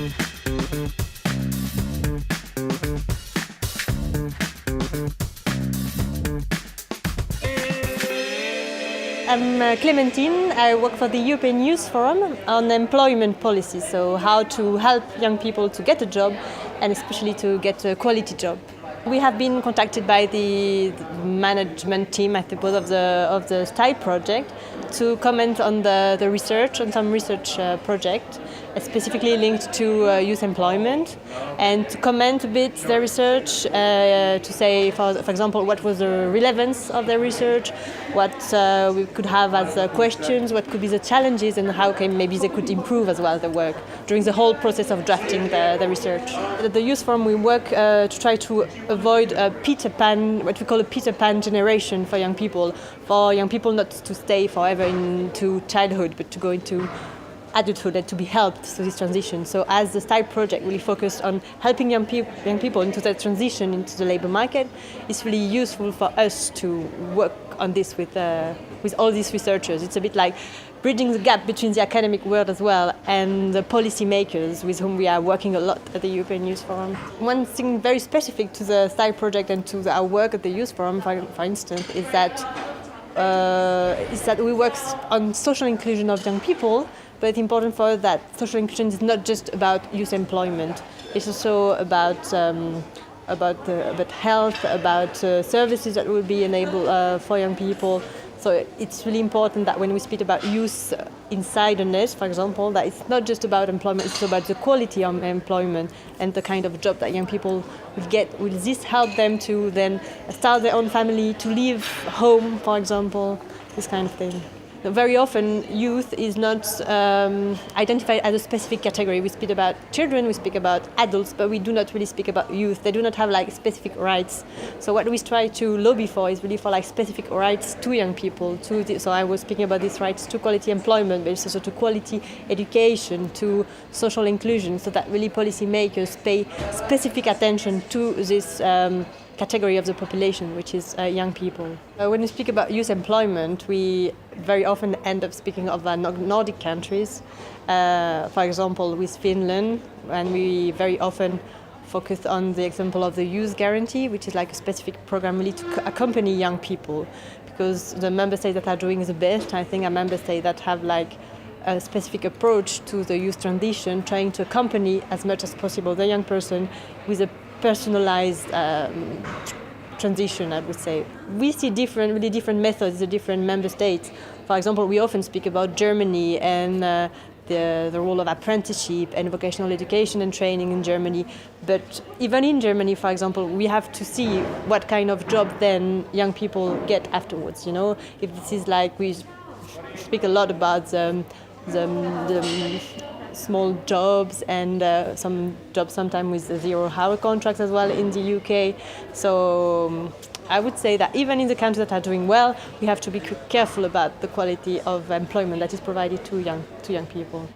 I'm Clementine. I work for the European Youth Forum on employment policy, so how to help young people to get a job and especially to get a quality job. We have been contacted by the management team, I suppose, of the STY project to comment on the research, on some research project, specifically linked to youth employment, and to comment a bit the research, to say, for example, what was the relevance of the research, what we could have as questions, what could be the challenges, and how maybe they could improve as well the work during the whole process of drafting the research. At the Youth Forum, we work to try to avoid a Peter Pan, what we call a Peter Pan generation for young people not to stay forever into childhood, but to go into adulthood and to be helped through this transition. So as the STY project really focused on helping young people into that transition into the labour market, it's really useful for us to work on this with all these researchers. It's a bit like bridging the gap between the academic world as well and the policy makers with whom we are working a lot at the European Youth Forum. One thing very specific to the STY project and to our work at the Youth Forum, for instance, is that we work on social inclusion of young people, but it's important for us that social inclusion is not just about youth employment. It's also about health, about services that will be enabled for young people. So it's really important that when we speak about youth inside a nest, for example, that it's not just about employment, it's about the quality of employment and the kind of job that young people will get. Will this help them to then start their own family, to leave home, for example, this kind of thing. Very often, youth is not identified as a specific category. We speak about children, we speak about adults, but we do not really speak about youth. They do not have specific rights. So what we try to lobby for is really for specific rights to young people. So I was speaking about these rights to quality employment, but it's also to quality education, to social inclusion, so that really policymakers pay specific attention to this category of the population, which is young people. When we speak about youth employment, we very often end up speaking of Nordic countries. For example, with Finland, and we very often focus on the example of the Youth Guarantee, which is a specific program really to accompany young people, because the member states that are doing the best, I think, are member states that have a specific approach to the youth transition, trying to accompany as much as possible the young person with a personalized transition, I would say. We see really different methods in different member states. For example, we often speak about Germany and the role of apprenticeship and vocational education and training in Germany. But even in Germany, for example, we have to see what kind of job then young people get afterwards. If this is we speak a lot about the small jobs and some jobs sometimes with 0-hour contracts as well in the UK. So I would say that even in the countries that are doing well, we have to be careful about the quality of employment that is provided to young people.